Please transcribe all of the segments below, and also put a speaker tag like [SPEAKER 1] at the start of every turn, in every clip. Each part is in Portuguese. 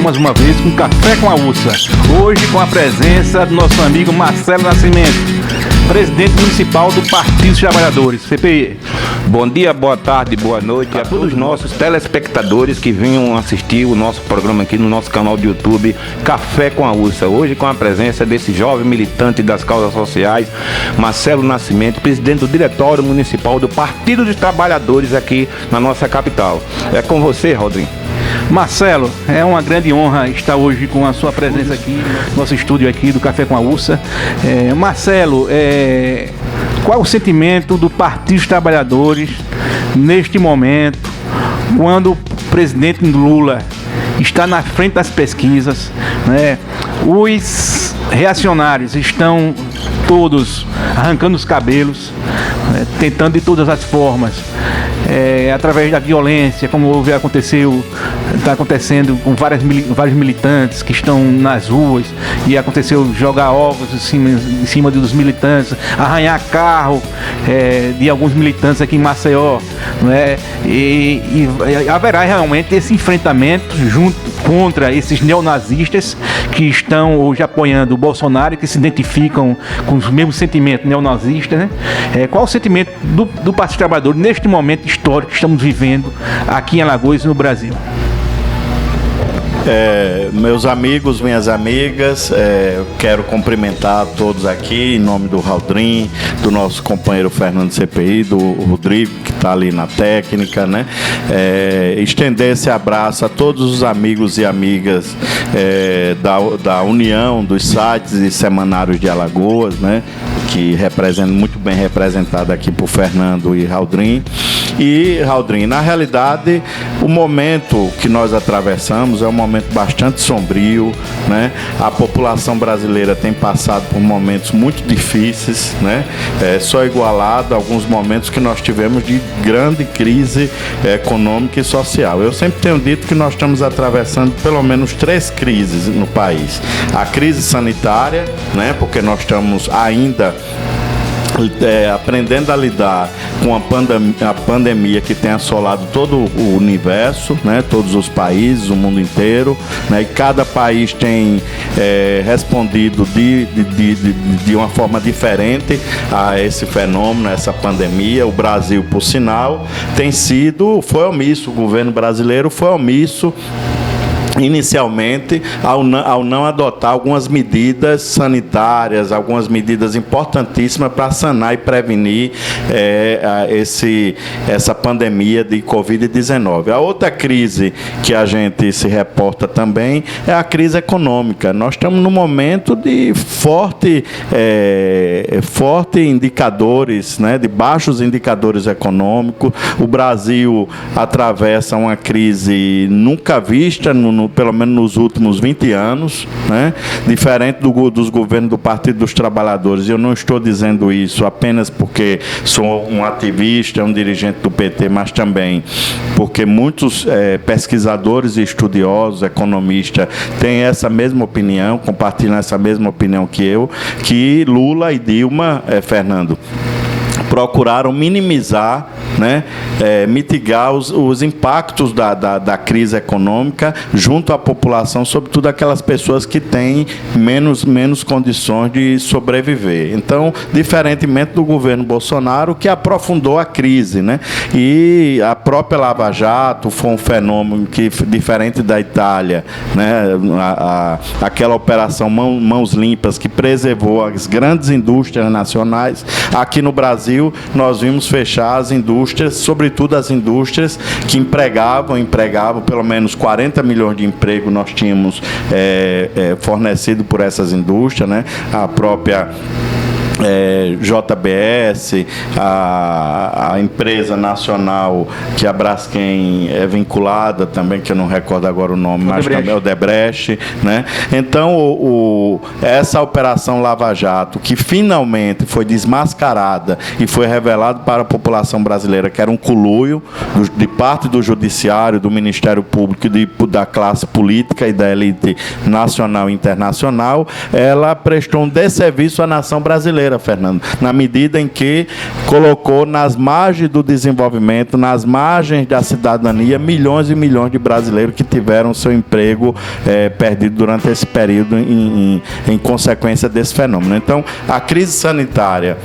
[SPEAKER 1] mais uma vez com Café com a Ursa. Hoje com a presença do nosso amigo Marcelo Nascimento, presidente municipal do Partido dos Trabalhadores, CPI.
[SPEAKER 2] Bom dia, boa tarde, boa noite a todos os nossos telespectadores que venham assistir o nosso programa aqui no nosso canal do YouTube Café com a Ursa. Hoje com a presença desse jovem militante das causas sociais, Marcelo Nascimento, presidente do Diretório Municipal do Partido dos Trabalhadores aqui na nossa capital. É com você, Rodrigo.
[SPEAKER 1] Marcelo, é uma grande honra estar hoje com a sua presença aqui no nosso estúdio aqui do Café com a Ursa. Marcelo, qual é o sentimento do Partido dos Trabalhadores neste momento, quando o presidente Lula está na frente das pesquisas, né? Os reacionários estão todos arrancando os cabelos, né? Tentando de todas as formas, através da violência, como está acontecendo com vários militantes que estão nas ruas, e aconteceu jogar ovos em cima dos militantes, arranhar carro de alguns militantes aqui em Maceió, né? E haverá realmente esse enfrentamento contra esses neonazistas que estão hoje apoiando o Bolsonaro, que se identificam com os mesmos sentimentos neonazistas, né? Qual o sentimento do Partido Trabalhador neste momento histórico que estamos vivendo aqui em Alagoas e no Brasil?
[SPEAKER 3] Meus amigos, minhas amigas, eu quero cumprimentar todos aqui em nome do Raudrim, do nosso companheiro Fernando CPI, do Rodrigo, que está ali na técnica, né? Estender esse abraço a todos os amigos e amigas da União dos sites e semanários de Alagoas, né? Que muito bem representado aqui por Fernando e Raudrim. E, Raudrim, na realidade, o momento que nós atravessamos é um momento bastante sombrio, né? A população brasileira tem passado por momentos muito difíceis, né? Só igualado a alguns momentos que nós tivemos de grande crise econômica e social. Eu sempre tenho dito que nós estamos atravessando pelo menos 3 crises no país. A crise sanitária, né? Porque nós estamos ainda aprendendo a lidar com a pandemia que tem assolado todo o universo, né, todos os países, o mundo inteiro, né, e cada país tem respondido de uma forma diferente a esse fenômeno, a essa pandemia. O Brasil, por sinal, foi omisso, o governo brasileiro foi omisso inicialmente ao não adotar algumas medidas sanitárias, algumas medidas importantíssimas para sanar e prevenir essa pandemia de Covid-19. A outra crise que a gente se reporta também é a crise econômica. Nós estamos num momento de forte indicadores, né, de baixos indicadores econômicos. O Brasil atravessa uma crise nunca vista pelo menos nos últimos 20 anos, né? Diferente dos governos do Partido dos Trabalhadores. Eu não estou dizendo isso apenas porque sou um ativista, um dirigente do PT, mas também porque muitos pesquisadores e estudiosos, economistas, têm essa mesma opinião, compartilham essa mesma opinião que eu, que Lula e Dilma, Fernando, procuraram minimizar, né, mitigar os impactos da crise econômica junto à população, sobretudo aquelas pessoas que têm menos condições de sobreviver. Então, diferentemente do governo Bolsonaro, que aprofundou a crise, né? E a própria Lava Jato foi um fenômeno que, diferente da Itália, né, aquela operação Mãos Limpas, que preservou as grandes indústrias nacionais. Aqui no Brasil, nós vimos fechar as indústrias, sobretudo as indústrias que empregavam pelo menos 40 milhões de empregos nós tínhamos fornecido por essas indústrias, né? A própria JBS, a empresa nacional que a Braskem é vinculada também, que eu não recordo agora o nome, mas também é o Odebrecht, né? Então, essa operação Lava Jato, que finalmente foi desmascarada e foi revelado para a população brasileira que era um conluio de parte do Judiciário, do Ministério Público e da classe política e da elite nacional e internacional, ela prestou um desserviço à nação brasileira. brasileira, Fernando, na medida em que colocou nas margens do desenvolvimento, nas margens da cidadania, milhões e milhões de brasileiros que tiveram seu emprego perdido durante esse período em consequência desse fenômeno. Então, a crise sanitária,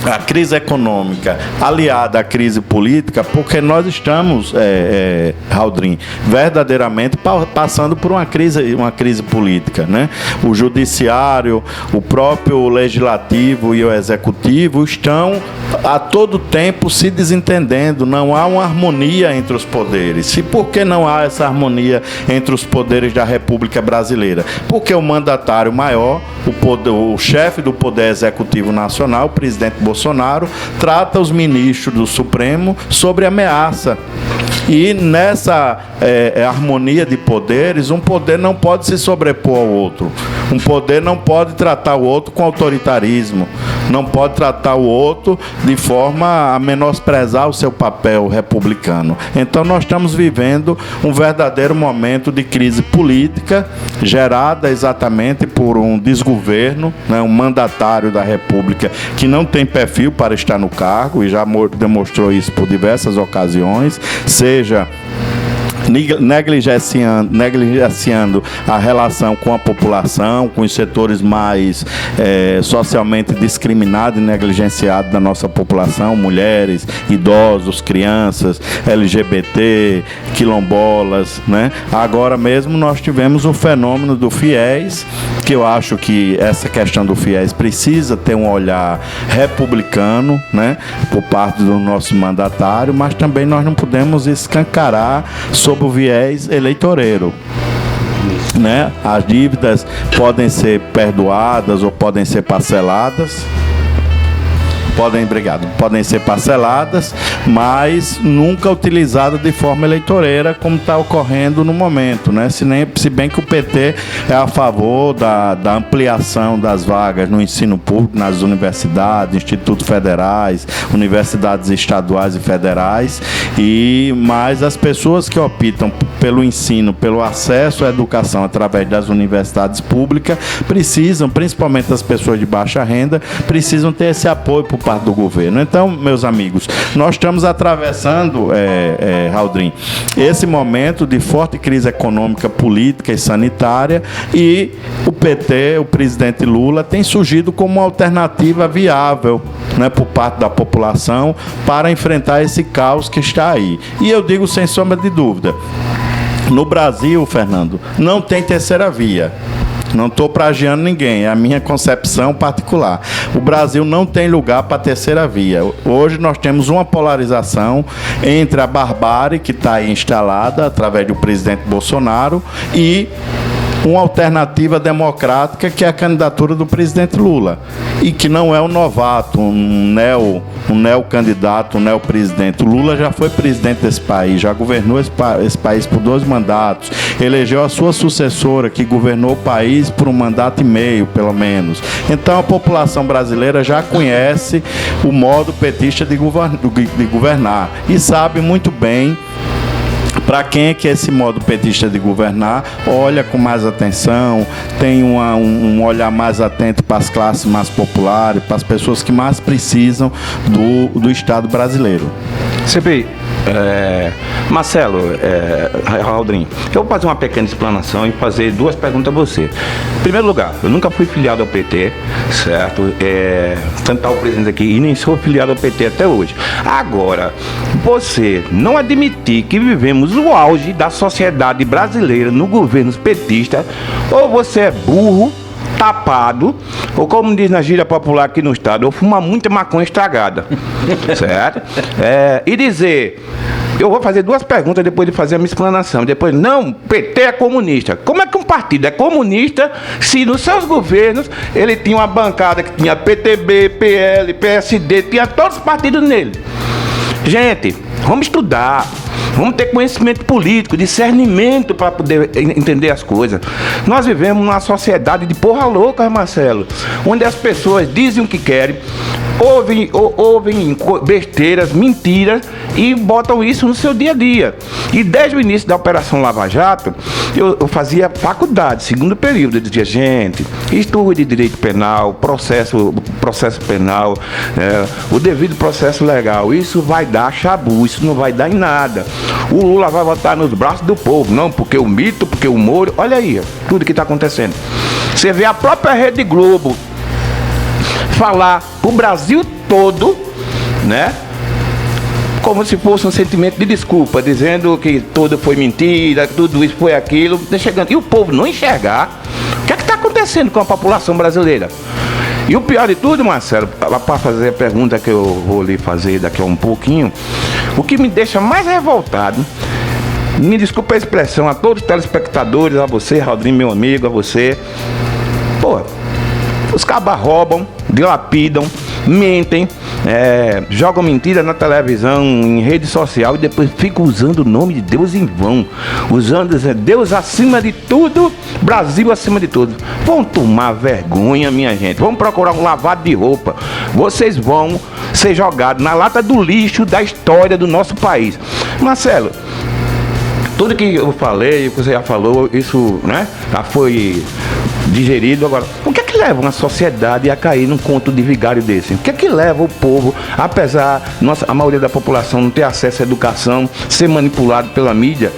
[SPEAKER 3] a crise econômica aliada à crise política, porque nós estamos, Haldrin, verdadeiramente passando por uma crise política, né? O judiciário, o próprio legislativo e o executivo estão a todo tempo se desentendendo, não há uma harmonia entre os poderes. E por que não há essa harmonia entre os poderes da República Brasileira? Porque o mandatário maior, o chefe do Poder Executivo Nacional, o presidente Bolsonaro, trata os ministros do Supremo sobre ameaça. E nessa harmonia de poderes, um poder não pode se sobrepor ao outro. Um poder não pode tratar o outro com autoritarismo. Não pode tratar o outro de forma a menosprezar o seu papel republicano. Então nós estamos vivendo um verdadeiro momento de crise política, gerada exatamente por um desgoverno, né, um mandatário da República que não tem perfil para estar no cargo e já demonstrou isso por diversas ocasiões, seja negligenciando a relação com a população, com os setores mais socialmente discriminados e negligenciados da nossa população, mulheres, idosos, crianças, LGBT, quilombolas, né? Agora mesmo nós tivemos o fenômeno do FIES, que eu acho que essa questão do FIES precisa ter um olhar republicano, né, por parte do nosso mandatário, mas também nós não podemos escancarar sob o viés eleitoreiro, né? As dívidas podem ser perdoadas ou podem ser parceladas. Podem ser parceladas, mas nunca utilizadas de forma eleitoreira, como está ocorrendo no momento, né? Se bem que o PT é a favor da ampliação das vagas no ensino público, nas universidades, institutos federais, universidades estaduais e federais, mas as pessoas que optam pelo ensino, pelo acesso à educação através das universidades públicas, precisam, principalmente as pessoas de baixa renda, precisam ter esse apoio por parte do governo. Então, meus amigos, nós estamos atravessando, Haldrin, esse momento de forte crise econômica, política e sanitária, e o PT, o presidente Lula, tem surgido como uma alternativa viável, né, por parte da população para enfrentar esse caos que está aí. E eu digo sem sombra de dúvida, no Brasil, Fernando, não tem terceira via. Não estou plagiando ninguém, é a minha concepção particular. O Brasil não tem lugar para a terceira via. Hoje nós temos uma polarização entre a barbárie que está aí instalada através do presidente Bolsonaro e uma alternativa democrática, que é a candidatura do presidente Lula, e que não é um novato, um neocandidato, um neopresidente. O Lula já foi presidente desse país, já governou esse país por 2 mandatos, elegeu a sua sucessora, que governou o país por 1 mandato e meio, pelo menos. Então a população brasileira já conhece o modo petista de governar e sabe muito bem para quem é que esse modo petista de governar olha com mais atenção, tem um olhar mais atento para as classes mais populares, para as pessoas que mais precisam do Estado brasileiro.
[SPEAKER 2] CPI, Marcelo, Haldrin, eu vou fazer uma pequena explanação e fazer 2 perguntas a você. Em primeiro lugar, eu nunca fui filiado ao PT, certo? Tanto está o presidente aqui, e nem sou filiado ao PT até hoje. Agora, você não admitir que vivemos o auge da sociedade brasileira no governo petista, ou você é burro, tapado, ou como diz na gíria popular aqui no estado, ou fuma muita maconha estragada, certo? E dizer, eu vou fazer 2 perguntas depois de fazer a minha explanação, depois, não, PT é comunista. Como é que um partido é comunista se nos seus governos ele tinha uma bancada que tinha PTB, PL, PSD, tinha todos os partidos nele? Gente, vamos estudar, vamos ter conhecimento político, discernimento para poder entender as coisas. Nós vivemos numa sociedade de porra louca, Marcelo, onde as pessoas dizem o que querem, ouvem besteiras, mentiras e botam isso no seu dia a dia. E desde o início da Operação Lava Jato, eu fazia faculdade, segundo período. Eu dizia, gente, estude direito penal, processo penal, o devido processo legal. Isso vai dar chabu, isso não vai dar em nada. O Lula vai votar nos braços do povo, não, porque o mito, porque o Moro. Olha aí, tudo que está acontecendo. Você vê a própria Rede Globo falar o Brasil todo, né? Como se fosse um sentimento de desculpa, dizendo que tudo foi mentira, tudo isso foi aquilo, chegando. E o povo não enxergar o que é que está acontecendo com a população brasileira. E o pior de tudo, Marcelo, para fazer a pergunta que eu vou lhe fazer daqui a um pouquinho, o que me deixa mais revoltado, me desculpa a expressão, a todos os telespectadores, a você, Rodrigo, meu amigo, a você, pô, os cabas roubam, dilapidam, mentem, jogam mentira na televisão, em rede social e depois ficam usando o nome de Deus em vão, usando Deus acima de tudo, Brasil acima de tudo. Vão tomar vergonha, minha gente, vão procurar um lavado de roupa, vocês vão ser jogados na lata do lixo da história do nosso país. Marcelo, tudo que eu falei, o que você já falou, isso, né, já foi digerido. Agora, o que é que leva uma sociedade a cair num conto de vigário desse? O que é que leva o povo, apesar a maioria da população não ter acesso à educação, ser manipulado pela mídia,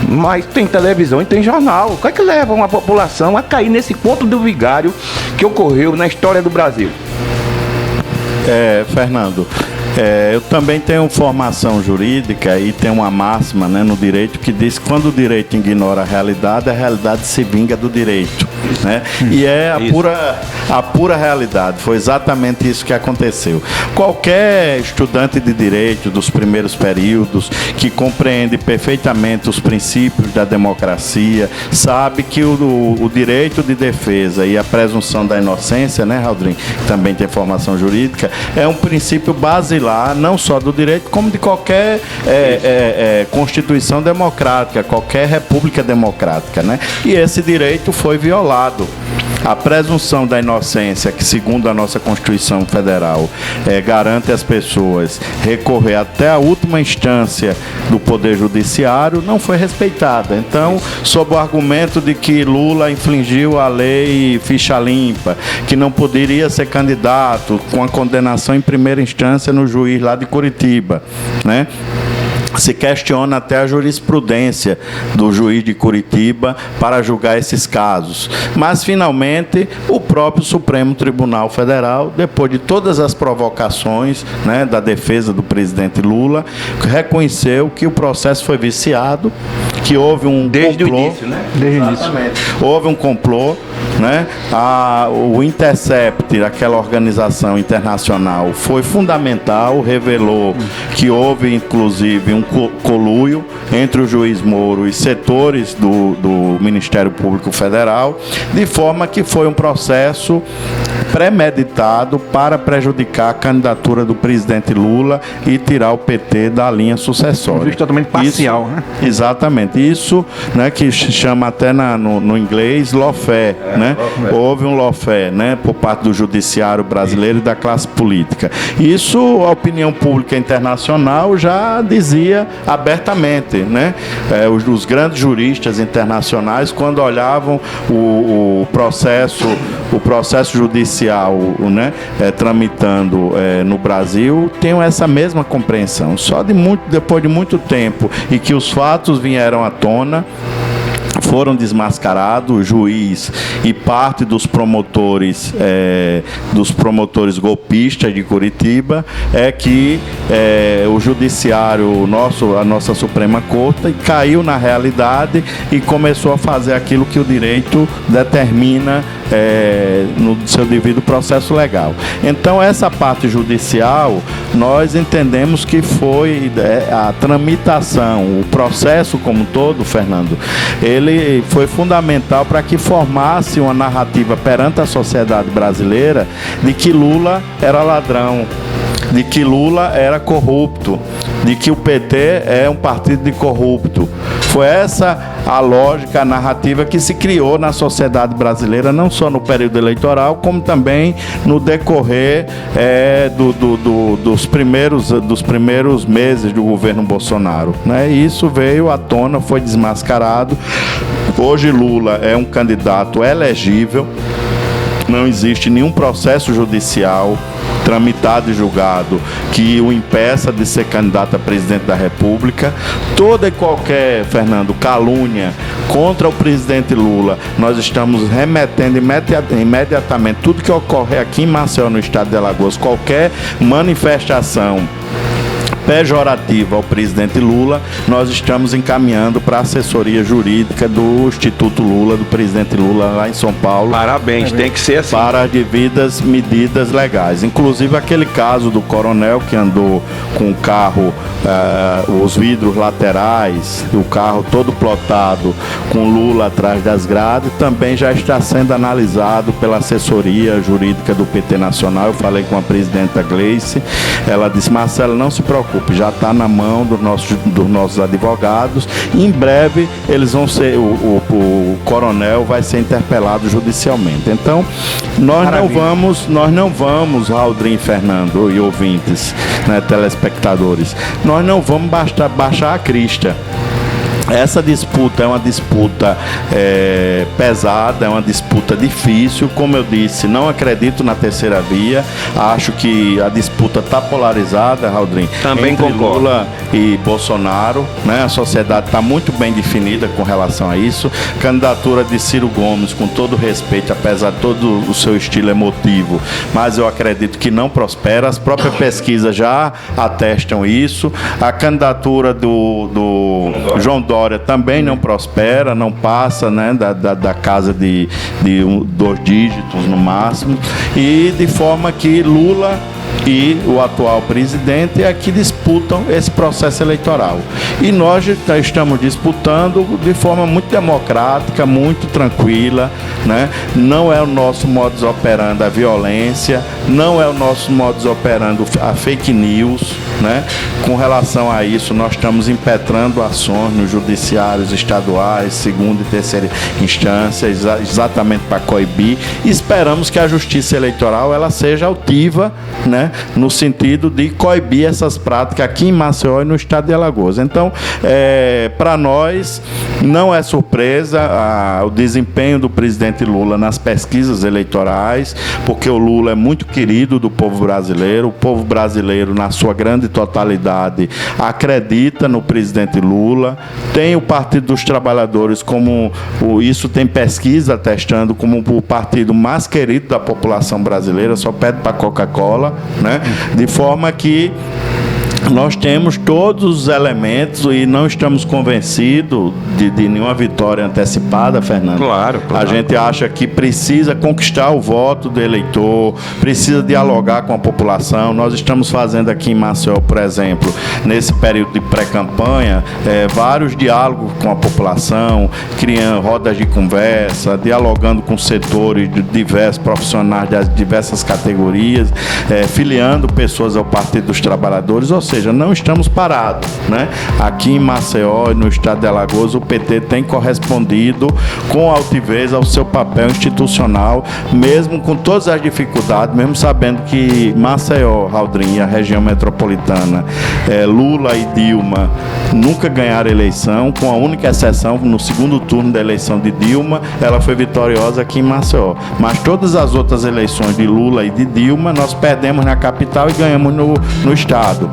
[SPEAKER 2] mas tem televisão e tem jornal, o que é que leva uma população a cair nesse conto do vigário que ocorreu na história do Brasil?
[SPEAKER 3] Fernando, eu também tenho formação jurídica e tem uma máxima, né, no direito que diz que quando o direito ignora a realidade se vinga do direito, né? E é a pura realidade. Foi exatamente isso que aconteceu. Qualquer estudante de direito dos primeiros períodos que compreende perfeitamente os princípios da democracia sabe que o direito de defesa e a presunção da inocência, né, Rodrigo, que também tem formação jurídica, é um princípio basilar não só do direito, como de qualquer constituição democrática, qualquer república democrática, né? E esse direito foi violado. A presunção da inocência, que segundo a nossa Constituição Federal garante às pessoas recorrer até a última instância do Poder Judiciário, não foi respeitada. Então, sob o argumento de que Lula infringiu a lei ficha limpa, que não poderia ser candidato com a condenação em primeira instância no juiz lá de Curitiba, né? Se questiona até a jurisprudência do juiz de Curitiba para julgar esses casos. Mas, finalmente, o próprio Supremo Tribunal Federal, depois de todas as provocações, né, da defesa do presidente Lula, reconheceu que o processo foi viciado, que houve um
[SPEAKER 2] desde
[SPEAKER 3] complô.
[SPEAKER 2] O início, né?
[SPEAKER 1] Desde o início.
[SPEAKER 3] Houve um complô, né? O Intercept, aquela organização internacional, foi fundamental, revelou que houve, inclusive, um conluio entre o juiz Moro e setores do Ministério Público Federal, de forma que foi um processo premeditado para prejudicar a candidatura do presidente Lula e tirar o PT da linha sucessória.
[SPEAKER 1] Um juiz totalmente parcial,
[SPEAKER 3] isso,
[SPEAKER 1] né?
[SPEAKER 3] Exatamente. Isso, né, que chama até no inglês lawfare, né? Houve um lawfare, né, por parte do judiciário brasileiro e da classe política. Isso a opinião pública internacional já dizia abertamente, né? Os grandes juristas internacionais, quando olhavam o processo judicial, né, tramitando no Brasil, tinham essa mesma compreensão. Só depois de muito tempo e que os fatos vieram à tona, foram desmascarados, o juiz e parte dos promotores golpistas de Curitiba, que o judiciário, a nossa Suprema Corte, caiu na realidade e começou a fazer aquilo que o direito determina no seu devido processo legal. Então, essa parte judicial, nós entendemos que foi a tramitação, o processo como um todo, Fernando, ele foi fundamental para que formasse uma narrativa perante a sociedade brasileira de que Lula era ladrão, de que Lula era corrupto, de que o PT é um partido de corrupto. Foi essa a lógica, a narrativa que se criou na sociedade brasileira, não só no período eleitoral, como também no decorrer dos primeiros meses do governo Bolsonaro, né? E isso veio à tona, foi desmascarado. Hoje Lula é um candidato elegível, não existe nenhum processo judicial tramitado e julgado que o impeça de ser candidato a presidente da República. Toda e qualquer, Fernando, calúnia contra o presidente Lula, nós estamos remetendo imediatamente tudo que ocorre aqui em Maceió, no estado de Alagoas, qualquer manifestação pejorativa ao presidente Lula, nós estamos encaminhando para a assessoria jurídica do Instituto Lula, do presidente Lula lá em São Paulo.
[SPEAKER 2] Parabéns, tem que ser assim.
[SPEAKER 3] Para as devidas medidas legais. Inclusive aquele caso do coronel que andou com o carro, os vidros laterais, o carro todo plotado com Lula atrás das grades, também já está sendo analisado pela assessoria jurídica do PT Nacional. Eu falei com a presidenta Gleice, ela disse: Marcelo, não se preocupe, já está na mão dos nossos advogados. Em breve eles vão ser, o coronel vai ser interpelado judicialmente. Então nós não vamos, Raudrim e Fernando e ouvintes, né, telespectadores, nós não vamos baixar a crista. Essa disputa é uma disputa pesada, é uma disputa difícil. Como eu disse, não acredito na terceira via. Acho que a disputa está polarizada, Raudrim,
[SPEAKER 2] também
[SPEAKER 3] entre
[SPEAKER 2] concordo.
[SPEAKER 3] Lula e Bolsonaro, né? A sociedade está muito bem definida com relação a isso. Candidatura de Ciro Gomes, com todo respeito, apesar de todo o seu estilo emotivo, mas eu acredito que não prospera. As próprias pesquisas já atestam isso. A candidatura do João Dória também não prospera, não passa, né, da casa de 2 dígitos no máximo, e de forma que Lula e o atual presidente é que disputam esse processo eleitoral. E nós estamos disputando de forma muito democrática, muito tranquila, né? Não é o nosso modus operandi a violência, não é o nosso modus operandi a fake news, né? Com relação a isso, nós estamos impetrando ações nos judiciários estaduais, segunda e terceira instância, exatamente para coibir. E esperamos que a justiça eleitoral ela seja altiva, né? No sentido de coibir essas práticas aqui em Maceió e no estado de Alagoas. Então, para nós, não é surpresa o desempenho do presidente Lula nas pesquisas eleitorais, porque o Lula é muito querido do povo brasileiro. O povo brasileiro, na sua grande totalidade, acredita no presidente Lula. Tem o Partido dos Trabalhadores como isso tem pesquisa atestando como o partido mais querido da população brasileira, só pede para Coca-Cola, né? De forma que nós temos todos os elementos e não estamos convencidos de nenhuma vitória antecipada, Fernando.
[SPEAKER 2] Claro.
[SPEAKER 3] A gente acha que precisa conquistar o voto do eleitor, precisa dialogar com a população. Nós estamos fazendo aqui em Maceió, por exemplo, nesse período de pré-campanha, vários diálogos com a população, criando rodas de conversa, dialogando com setores de diversos profissionais das diversas categorias, filiando pessoas ao Partido dos Trabalhadores, ou seja, não estamos parados, né? Aqui em Maceió e no estado de Alagoas, o PT tem correspondido com altivez ao seu papel institucional, mesmo com todas as dificuldades, mesmo sabendo que Maceió, Raudrim, a região metropolitana, Lula e Dilma nunca ganharam eleição, com a única exceção, no segundo turno da eleição de Dilma, ela foi vitoriosa aqui em Maceió. Mas todas as outras eleições de Lula e de Dilma, nós perdemos na capital e ganhamos no estado.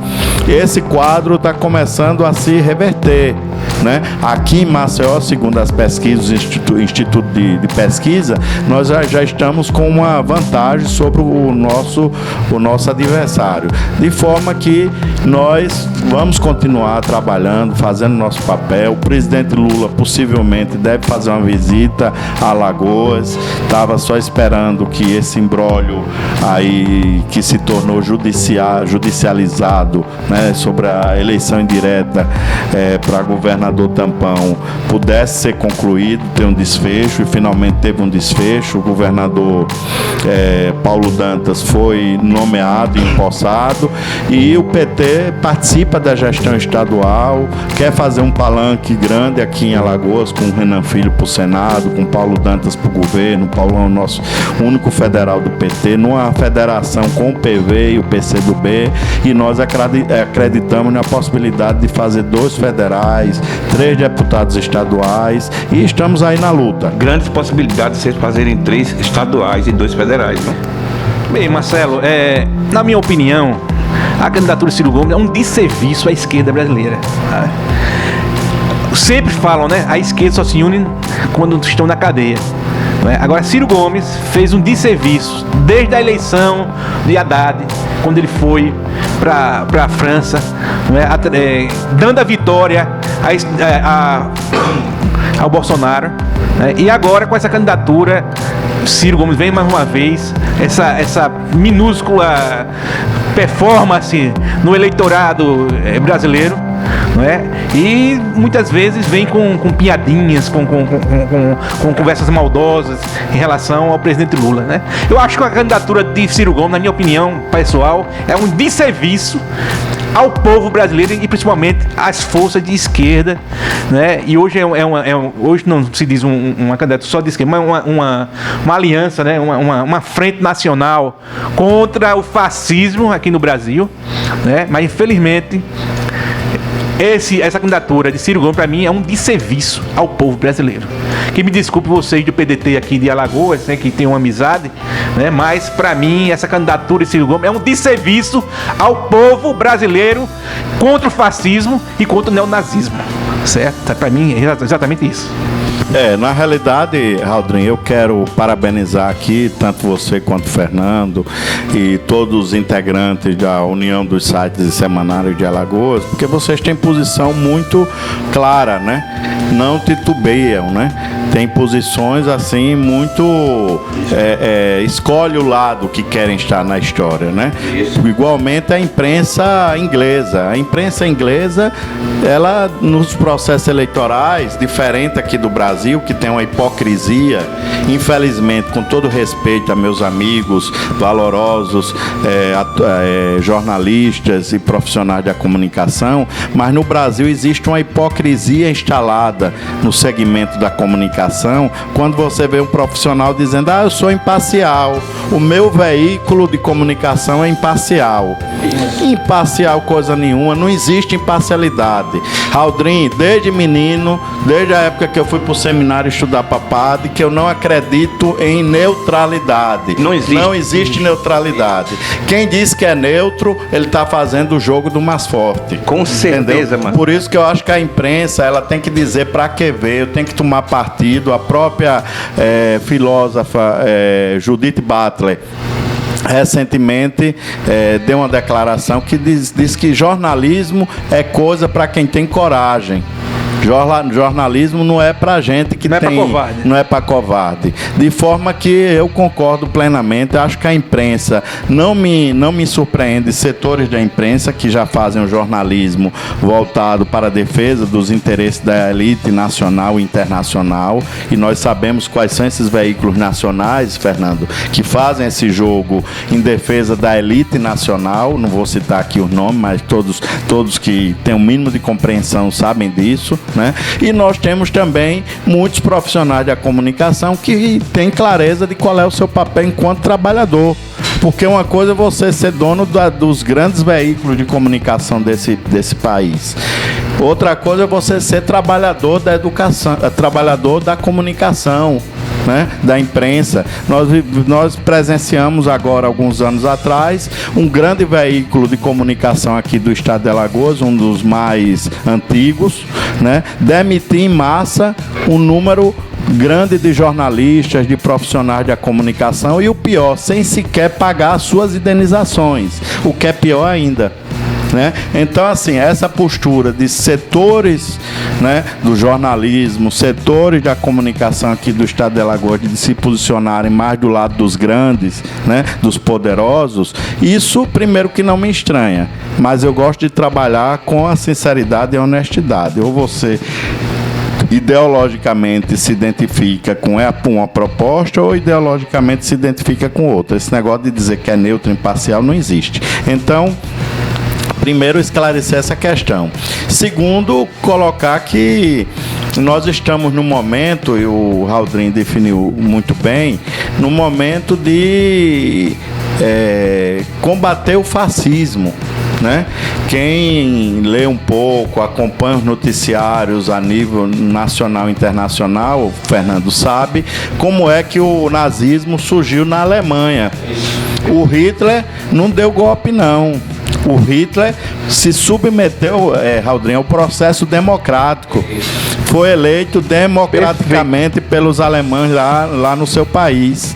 [SPEAKER 3] Esse quadro está começando a se reverter, né? Aqui em Maceió, segundo as pesquisas do Instituto de Pesquisa, nós já estamos com uma vantagem sobre o nosso adversário, de forma que nós vamos continuar trabalhando, fazendo nosso papel. O presidente Lula possivelmente deve fazer uma visita a Alagoas. Estava só esperando que esse imbróglio aí que se tornou judicializado, né, sobre a eleição indireta para governo governador Tampão pudesse ser concluído, ter um desfecho, e finalmente teve um desfecho. O governador Paulo Dantas foi nomeado e empossado, e o PT participa da gestão estadual, quer fazer um palanque grande aqui em Alagoas, com o Renan Filho para o Senado, com Paulo Dantas para o governo. Paulão é o nosso único federal do PT, numa federação com o PV e o PCdoB, e nós acreditamos na possibilidade de fazer 2 federais, 3 deputados estaduais, e estamos aí na luta.
[SPEAKER 2] Grandes possibilidades de vocês fazerem 3 estaduais e 2 federais, não?
[SPEAKER 1] Bem, Marcelo, na minha opinião, a candidatura de Ciro Gomes é um desserviço à esquerda brasileira. Tá? Sempre falam, né? A esquerda só se une quando estão na cadeia. Né? Agora, Ciro Gomes fez um desserviço desde a eleição de Haddad, quando ele foi para a França, né? Dando a vitória ao Bolsonaro. Né? E agora, com essa candidatura, Ciro Gomes vem mais uma vez, essa minúscula performance no eleitorado brasileiro, não é? E muitas vezes vem com piadinhas, com conversas maldosas em relação ao presidente Lula, né? Eu acho que a candidatura de Ciro Gomes, na minha opinião pessoal, é um desserviço ao povo brasileiro e principalmente às forças de esquerda, né? E hoje hoje não se diz uma candidatura só de esquerda, mas uma aliança, né? Uma frente nacional contra o fascismo aqui no Brasil, né? Mas infelizmente essa candidatura de Ciro Gomes, para mim, é um desserviço ao povo brasileiro. Que me desculpe vocês do PDT aqui de Alagoas, né, que tem uma amizade, né, mas para mim essa candidatura de Ciro Gomes é um desserviço ao povo brasileiro contra o fascismo e contra o neonazismo. Certo? Para mim é exatamente isso.
[SPEAKER 3] Na realidade, Raldrin, eu quero parabenizar aqui tanto você quanto o Fernando e todos os integrantes da União dos Sites e Semanários de Alagoas, porque vocês têm posição muito clara, né? Não titubeiam, né? Tem posições assim muito escolhe o lado que querem estar na história, né? Igualmente a imprensa inglesa. A imprensa inglesa, ela nos processos eleitorais, diferente aqui do Brasil, que tem uma hipocrisia, infelizmente, com todo respeito a meus amigos valorosos, jornalistas e profissionais da comunicação, mas no Brasil existe uma hipocrisia instalada no segmento da comunicação, quando você vê um profissional dizendo: eu sou imparcial, o meu veículo de comunicação é imparcial. Imparcial coisa nenhuma, não existe imparcialidade. Raldrin, desde menino, desde a época que eu fui para o seminário estudar papado, que eu não acredito em neutralidade. Não existe neutralidade. Quem diz que é neutro, ele está fazendo o jogo do mais forte.
[SPEAKER 2] Com certeza, mano.
[SPEAKER 3] Por isso que eu acho que a imprensa, ela tem que dizer para que veio, tem que tomar partido. A própria filósofa Judith Butler recentemente deu uma declaração que diz que jornalismo é coisa para quem tem coragem. Jornalismo não é pra gente que não é para covarde. De forma que eu concordo plenamente. Acho que a imprensa não me surpreende, setores da imprensa que já fazem um jornalismo voltado para a defesa dos interesses da elite nacional e internacional, e nós sabemos quais são esses veículos nacionais, Fernando, que fazem esse jogo em defesa da elite nacional. Não vou citar aqui os nomes, mas todos que têm o mínimo de compreensão sabem disso, né? E nós temos também muitos profissionais da comunicação que têm clareza de qual é o seu papel enquanto trabalhador. Porque uma coisa é você ser dono dos grandes veículos de comunicação desse país. Outra coisa é você ser trabalhador da educação, trabalhador da comunicação, né, da imprensa. Nós presenciamos agora, alguns anos atrás, um grande veículo de comunicação aqui do estado de Alagoas, um dos mais antigos, né, demitir em massa um número grande de jornalistas, de profissionais da comunicação, e o pior, sem sequer pagar as suas indenizações, o que é pior ainda. Né? Então, assim, essa postura de setores, né, do jornalismo, setores da comunicação aqui do estado de Alagoas, de se posicionarem mais do lado dos grandes, né, dos poderosos, isso, primeiro, que não me estranha. mas eu gosto de trabalhar com a sinceridade e a honestidade. Ou você ideologicamente se identifica com uma proposta ou ideologicamente se identifica com outra. Esse negócio de dizer que é neutro, imparcial, não existe. Então, primeiro, esclarecer essa questão. Segundo, colocar que nós estamos num momento, e o Haldrin definiu muito bem, num momento de combater o fascismo. Né? Quem lê um pouco, acompanha os noticiários a nível nacional e internacional, o Fernando sabe como é que o nazismo surgiu na Alemanha. O Hitler não deu golpe, não. O Hitler se submeteu, Haldrin, ao processo democrático. Foi eleito democraticamente pelos alemães lá no seu país.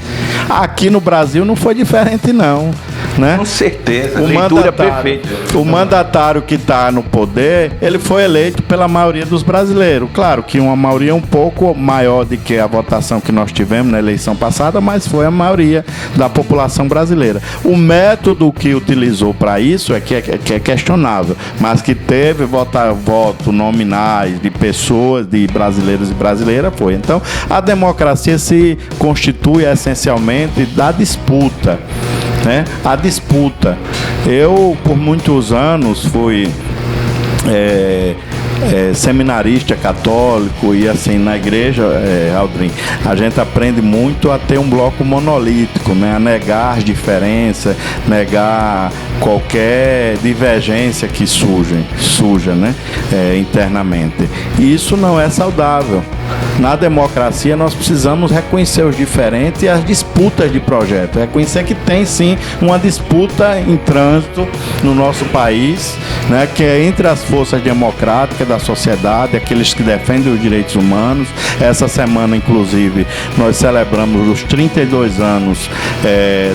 [SPEAKER 3] Aqui no Brasil não foi diferente, não. Né?
[SPEAKER 2] Com certeza, leitura perfeita.
[SPEAKER 3] O mandatário que está no poder, ele foi eleito pela maioria dos brasileiros. Claro que uma maioria um pouco maior do que a votação que nós tivemos na eleição passada, mas foi a maioria da população brasileira. O método que utilizou para isso é questionável, mas que teve voto nominais de pessoas, de brasileiros e brasileiras, foi. Então, a democracia se constitui essencialmente da disputa. Né? A disputa. Eu, por muitos anos, fui seminarista católico e assim, na igreja, Haldrin, a gente aprende muito a ter um bloco monolítico, né? A negar as diferenças, negar qualquer divergência que surja, né? Internamente. E isso não é saudável. Na democracia nós precisamos reconhecer os diferentes e as disputas de projeto, reconhecer que tem sim uma disputa em trânsito no nosso país, né, que é entre as forças democráticas da sociedade, aqueles que defendem os direitos humanos. Essa semana, inclusive, nós celebramos os 32 anos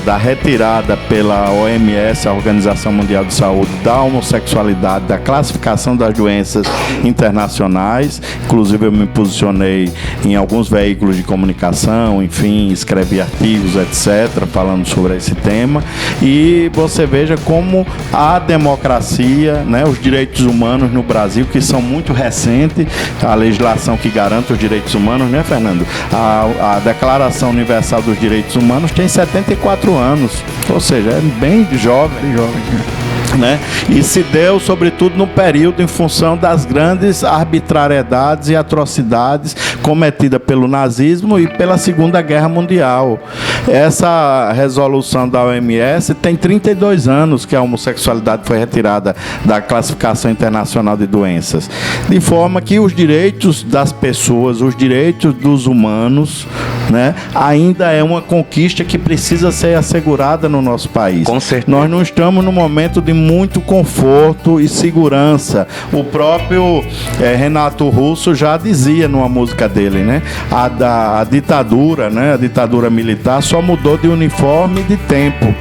[SPEAKER 3] da retirada pela OMS, a Organização Mundial de Saúde, da homossexualidade, da classificação das doenças internacionais. Inclusive eu me posicionei em alguns veículos de comunicação, enfim, escrevi artigos, etc., falando sobre esse tema. E você veja como a democracia, né, os direitos humanos no Brasil, que são muito recentes, a legislação que garante os direitos humanos, né, Fernando? A Declaração Universal dos Direitos Humanos tem 74 anos, ou seja, é bem jovem. Né? E se deu, sobretudo, no período em função das grandes arbitrariedades e atrocidades cometidas pelo nazismo e pela Segunda Guerra Mundial. Essa resolução da OMS tem 32 anos que a homossexualidade foi retirada da classificação internacional de doenças, de forma que os direitos das pessoas, os direitos dos humanos, né, ainda é uma conquista que precisa ser assegurada no nosso país.
[SPEAKER 2] Com certeza.
[SPEAKER 3] Nós não estamos num momento de muito conforto e segurança. O próprio Renato Russo já dizia numa música dele, né? A ditadura, né? A ditadura militar só mudou de uniforme e de tempo,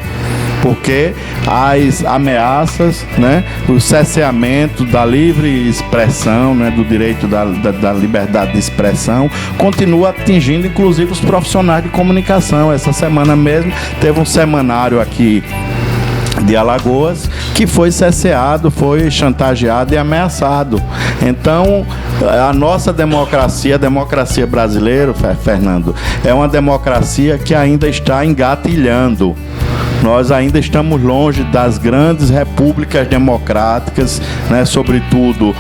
[SPEAKER 3] porque as ameaças, né, o cerceamento da livre expressão, né, do direito da liberdade de expressão, continua atingindo inclusive os profissionais de comunicação. Essa semana mesmo teve um semanário aqui de Alagoas que foi cerceado, foi chantageado e ameaçado. Então, a nossa democracia, a democracia brasileira, Fernando, é uma democracia que ainda está engatilhando. Nós ainda estamos longe das grandes repúblicas democráticas, né, sobretudo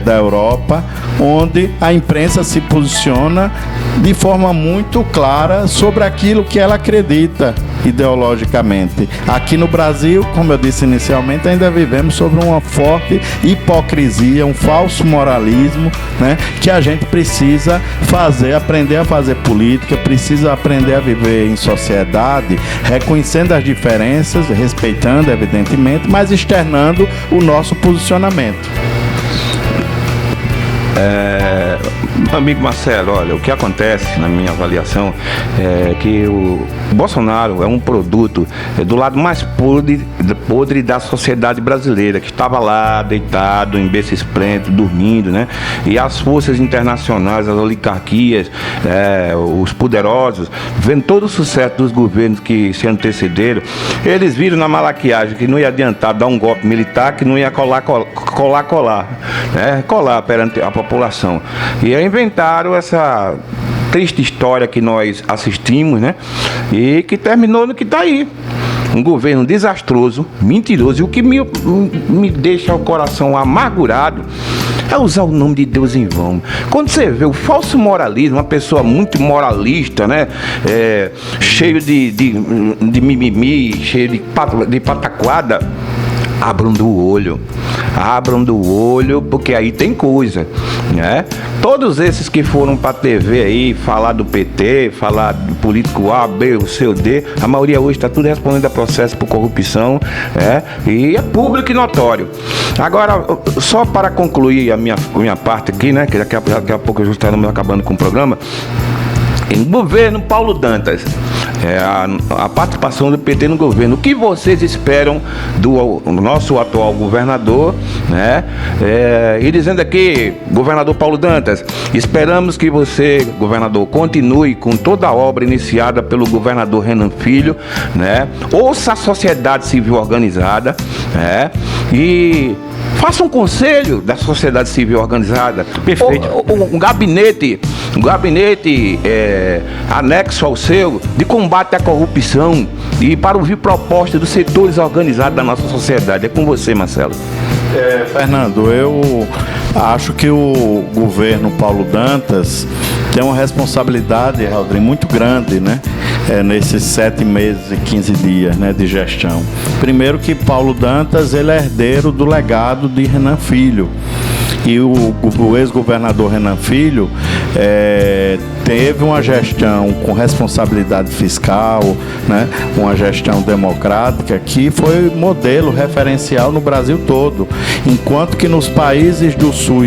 [SPEAKER 3] da Europa, onde a imprensa se posiciona de forma muito clara sobre aquilo que ela acredita ideologicamente. Aqui no Brasil, como eu disse inicialmente, ainda vivemos sobre uma forte hipocrisia, um falso moralismo, né, que a gente precisa aprender a fazer política, precisa aprender a viver em sociedade, reconhecendo as diferenças, respeitando, evidentemente, mas externando o nosso posicionamento.
[SPEAKER 2] Amigo Marcelo, olha, o que acontece na minha avaliação é que Bolsonaro é um produto do lado mais podre da sociedade brasileira, que estava lá deitado em berço esplêndido, dormindo, né? E as forças internacionais, as oligarquias, os poderosos, vendo todo o sucesso dos governos que se antecederam, eles viram na malaquiagem que não ia adiantar dar um golpe militar, que não ia colar, né? Colar perante a população. E aí inventaram essa triste história que nós assistimos, né? E que terminou no que está aí. Um governo desastroso, mentiroso. E o que me deixa o coração amargurado é usar o nome de Deus em vão. Quando você vê o falso moralismo, uma pessoa muito moralista, né? Cheio de mimimi, cheio de pataquada, abram do olho, porque aí tem coisa, né? Todos esses que foram pra TV aí, falar do PT, falar do político A, B, o C, o D, a maioria hoje está tudo respondendo a processo por corrupção, e é público e notório. Agora, só para concluir a minha parte aqui, né? Que daqui a pouco eu já estou acabando com o programa. Em governo Paulo Dantas, a participação do PT no governo, o que vocês esperam do nosso atual governador, né? E dizendo aqui, governador Paulo Dantas, esperamos que você, governador, continue com toda a obra iniciada pelo governador Renan Filho, né? Ouça a sociedade civil organizada, né? E faça um conselho da sociedade civil organizada.
[SPEAKER 1] Perfeito.
[SPEAKER 2] Um gabinete anexo ao seu de combate à corrupção e para ouvir propostas dos setores organizados da nossa sociedade. É com você, Marcelo.
[SPEAKER 3] Fernando, eu acho que o governo Paulo Dantas tem uma responsabilidade, Aldrin, muito grande, né? Nesses 7 meses e 15 dias, né, de gestão. Primeiro que Paulo Dantas, ele é herdeiro do legado de Renan Filho. E o ex-governador Renan Filho teve uma gestão com responsabilidade fiscal, né, uma gestão democrática que foi modelo referencial no Brasil todo. Enquanto que nos países do Sul,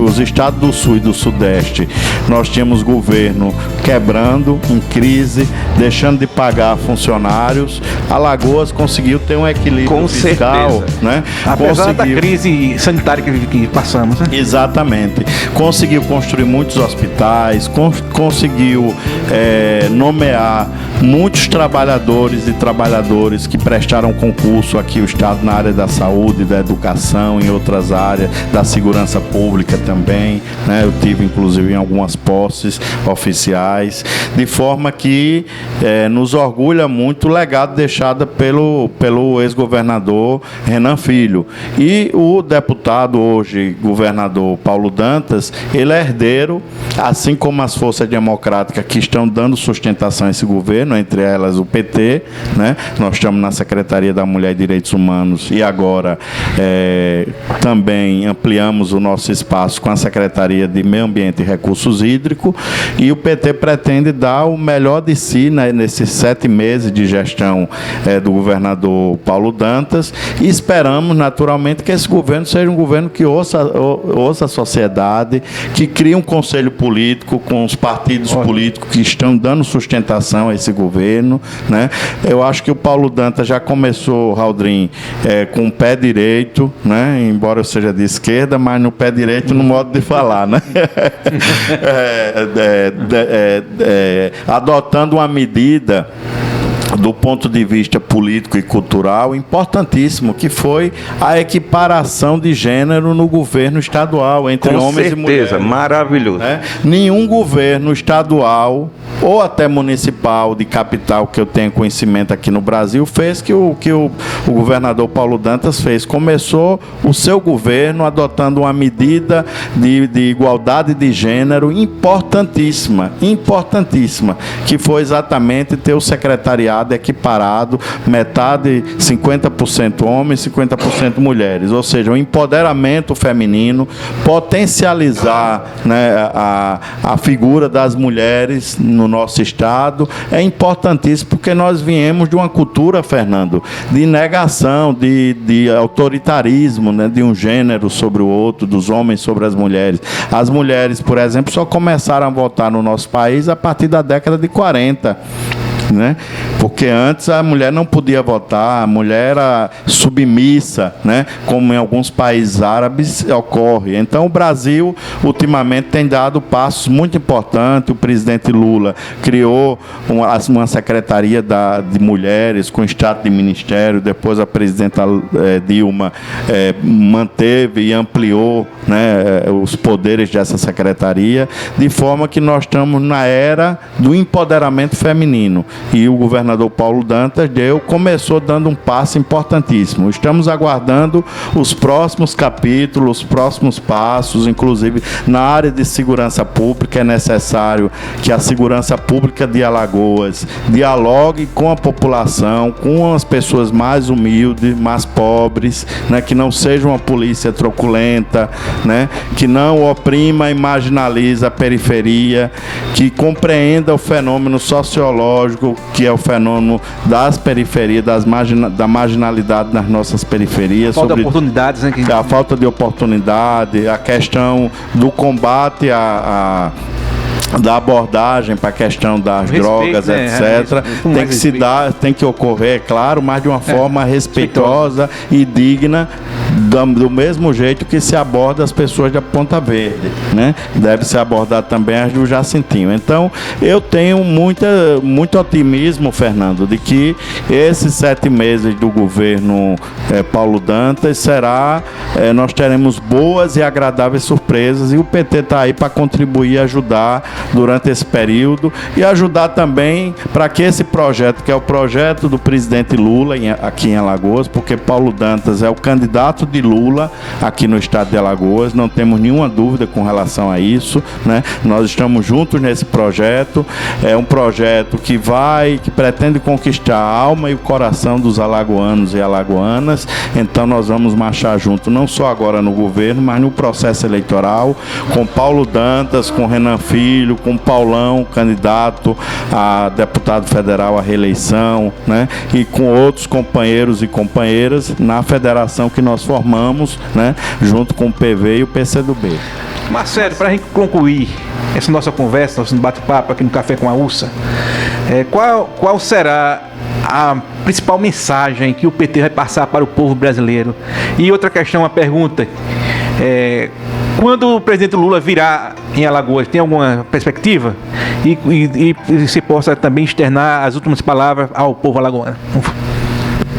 [SPEAKER 3] os estados do Sul e do Sudeste, nós tínhamos governo quebrando, em crise, deixando de pagar funcionários. Alagoas conseguiu ter um equilíbrio
[SPEAKER 2] com
[SPEAKER 3] fiscal,
[SPEAKER 2] certeza,
[SPEAKER 3] né?
[SPEAKER 1] Apesar da crise sanitária que passamos, né?
[SPEAKER 3] Exatamente. Conseguiu construir muitos hospitais, conseguiu nomear muitos trabalhadores e trabalhadoras que prestaram concurso aqui o Estado na área da saúde, da educação, em outras áreas, da segurança pública também, né? Eu tive inclusive em algumas posses oficiais, de forma que nos orgulha muito o legado deixado pelo ex-governador Renan Filho. E o deputado hoje, governador Paulo Dantas, ele é herdeiro, assim como as forças democráticas que estão dando sustentação a esse governo, entre elas o PT, né? Nós estamos na Secretaria da Mulher e Direitos Humanos e agora também ampliamos o nosso espaço com a Secretaria de Meio Ambiente e Recursos Hídricos, e o PT pretende dar o melhor de si, né, nesses 7 meses de gestão do governador Paulo Dantas, e esperamos naturalmente que esse governo seja um governo que ouça a sociedade, que crie um conselho político com os partidos políticos que estão dando sustentação a esse governo, né? Eu acho que o Paulo Dantas já começou, Aldrin, com o pé direito, né? Embora eu seja de esquerda, mas no pé direito no modo de falar, né? Adotando uma medida do ponto de vista político e cultural importantíssimo, que foi a equiparação de gênero no governo estadual entre homens e mulheres.
[SPEAKER 2] Com certeza, maravilhoso.
[SPEAKER 3] Nenhum governo estadual ou até municipal de capital que eu tenho conhecimento aqui no Brasil fez que o governador Paulo Dantas fez. Começou o seu governo adotando uma medida de igualdade de gênero importantíssima, que foi exatamente ter o secretariado equiparado, metade 50% homens, 50% mulheres, ou seja, o empoderamento feminino, potencializar, né, a figura das mulheres no nosso estado é importantíssimo, porque nós viemos de uma cultura, Fernando, de negação, de autoritarismo, né, de um gênero sobre o outro, dos homens sobre as mulheres. As mulheres, por exemplo, só começaram a votar no nosso país a partir da década de 40. né? Porque antes a mulher não podia votar, a mulher era submissa, né? Como em alguns países árabes ocorre. Então o Brasil ultimamente tem dado passos muito importantes. O presidente Lula criou uma secretaria de mulheres com status de ministério. Depois a presidenta Dilma manteve e ampliou, né, os poderes dessa secretaria, de forma que nós estamos na era do empoderamento feminino. E o governador Paulo Dantas começou dando um passo importantíssimo. Estamos aguardando os próximos capítulos, os próximos passos, inclusive na área de segurança pública. É necessário que a segurança pública de Alagoas dialogue com a população, com as pessoas mais humildes, mais pobres, né, que não seja uma polícia truculenta, né, que não oprima e marginaliza a periferia, que compreenda o fenômeno sociológico, que é o fenômeno das periferias, da marginalidade nas nossas periferias.
[SPEAKER 1] Falta de oportunidades, né?
[SPEAKER 3] A falta de oportunidade, a questão do combate da abordagem para a questão das drogas, etc. Tem que ocorrer, claro, mas de uma forma respeitosa e digna, do mesmo jeito que se aborda as pessoas da Ponta Verde, né? Deve se abordar também as do Jacintinho. Então, eu tenho muito otimismo, Fernando, de que esses 7 meses do governo Paulo Dantas nós teremos boas e agradáveis surpresas, e o PT está aí para contribuir e ajudar durante esse período, e ajudar também para que esse projeto, que é o projeto do presidente Lula aqui em Alagoas, porque Paulo Dantas é o candidato de Lula aqui no estado de Alagoas, não temos nenhuma dúvida com relação a isso, né? Nós estamos juntos nesse projeto. É um projeto que pretende conquistar a alma e o coração dos alagoanos e alagoanas. Então nós vamos marchar junto, não só agora no governo, mas no processo eleitoral, com Paulo Dantas, com Renan Filho, com Paulão, candidato a deputado federal à reeleição, né? E com outros companheiros e companheiras na federação que nós formamos, né? Junto com o PV e o PCdoB.
[SPEAKER 1] Marcelo, para a gente concluir essa nossa conversa, nosso bate-papo aqui no Café com a Ursa, qual será a principal mensagem que o PT vai passar para o povo brasileiro? E outra questão, uma pergunta, quando o presidente Lula virá em Alagoas, tem alguma perspectiva? E se possa também externar as últimas palavras ao povo alagoano.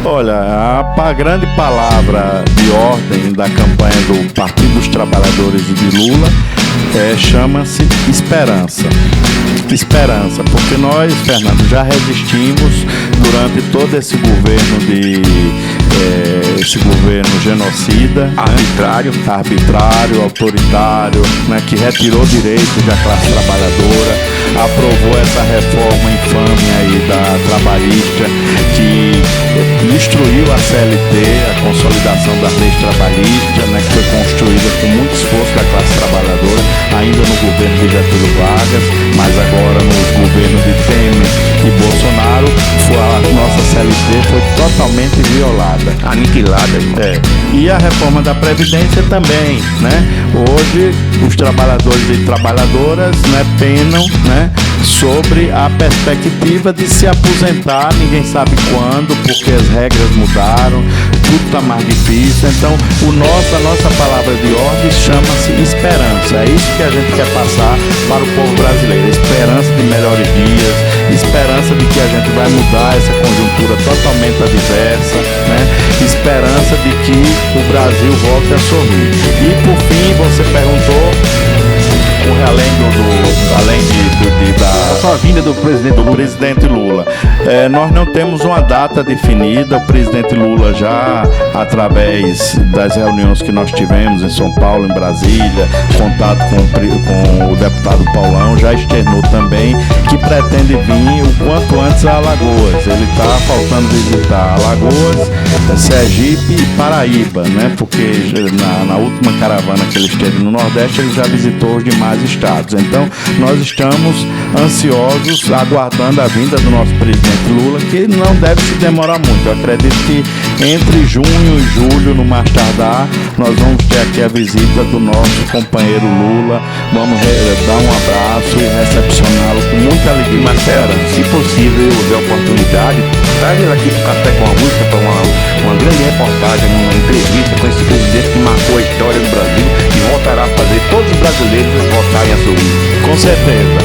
[SPEAKER 3] Olha, a grande palavra de ordem da campanha do Partido dos Trabalhadores e de Lula chama-se esperança. Esperança, porque nós, Fernando, já resistimos durante todo esse governo esse governo genocida, arbitrário, autoritário, né, que retirou direitos da classe trabalhadora, aprovou essa reforma infame aí da trabalhista, que destruiu a CLT, a consolidação das leis trabalhistas, né, que foi construída com muito esforço da classe trabalhadora, ainda no governo de Getúlio Vargas, mas agora nos governos de Temer e Bolsonaro, a nossa CLT foi totalmente violada,
[SPEAKER 2] aniquilada.
[SPEAKER 3] E a reforma da Previdência também, né? Hoje os trabalhadores e trabalhadoras, né, penam, né, sobre a perspectiva de se aposentar, ninguém sabe quando, porque as regras mudaram, tudo está mais difícil. Então a nossa palavra de ordem chama-se esperança. É isso que a gente quer passar para o povo brasileiro: esperança de melhores dias, esperança de que a gente vai mudar essa conjuntura totalmente adversa, né? Esperança de que o Brasil volte a sorrir. E por fim, você perguntou,
[SPEAKER 1] a vinda do
[SPEAKER 3] presidente Lula. Nós não temos uma data definida. O presidente Lula já, através das reuniões que nós tivemos em São Paulo, em Brasília, contato com o deputado Paulão, já externou também que pretende vir o quanto antes a Alagoas. Ele está faltando visitar Alagoas Sergipe e Paraíba, né? Porque na última caravana que ele esteve no Nordeste, ele já visitou os demais estados. Então, nós estamos ansiosos, aguardando a vinda do nosso presidente Lula, que não deve se demorar muito. Eu acredito que entre junho e julho, no mais tardar, nós vamos ter aqui a visita do nosso companheiro Lula. Vamos dar um abraço e recepcioná-lo com muita alegria.
[SPEAKER 2] Marcelo, se possível, houver oportunidade, traz ele aqui para o Café com a Música para uma grande reportagem, uma entrevista com esse presidente que marcou a história do Brasil e voltará a fazer todos os brasileiros voltarem a sorrir.
[SPEAKER 3] Com certeza.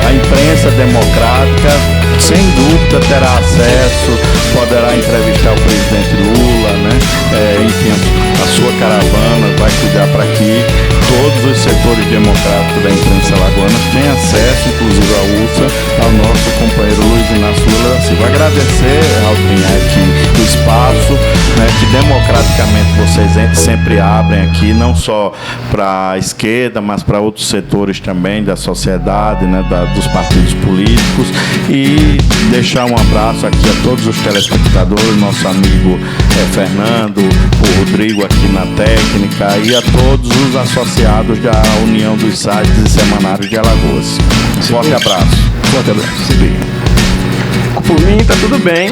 [SPEAKER 3] A imprensa democrática, sem dúvida, terá acesso, poderá entrevistar o presidente Lula, né? Enfim, a sua caravana vai cuidar para que todos os setores democráticos da imprensa alagoana tenham acesso, inclusive a URSA, ao nosso companheiro Luiz Inácio Lula da Silva. Agradecer, Aldrinha, aqui o espaço, né, que democraticamente vocês sempre abrem aqui, não só para a esquerda, mas para outros setores também da sociedade, né, dos partidos políticos, e deixar um abraço aqui a todos os telespectadores, nosso amigo Fernando, o Rodrigo aqui na técnica e a todos os associados da União dos Sites e Semanários de Alagoas. Forte abraço.
[SPEAKER 1] Forte abraço.
[SPEAKER 2] Por mim tá tudo bem.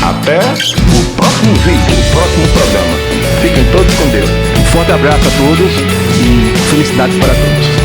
[SPEAKER 2] Até o próximo vídeo, o próximo programa. Fiquem todos com Deus.
[SPEAKER 1] Um forte abraço a todos e felicidades para todos.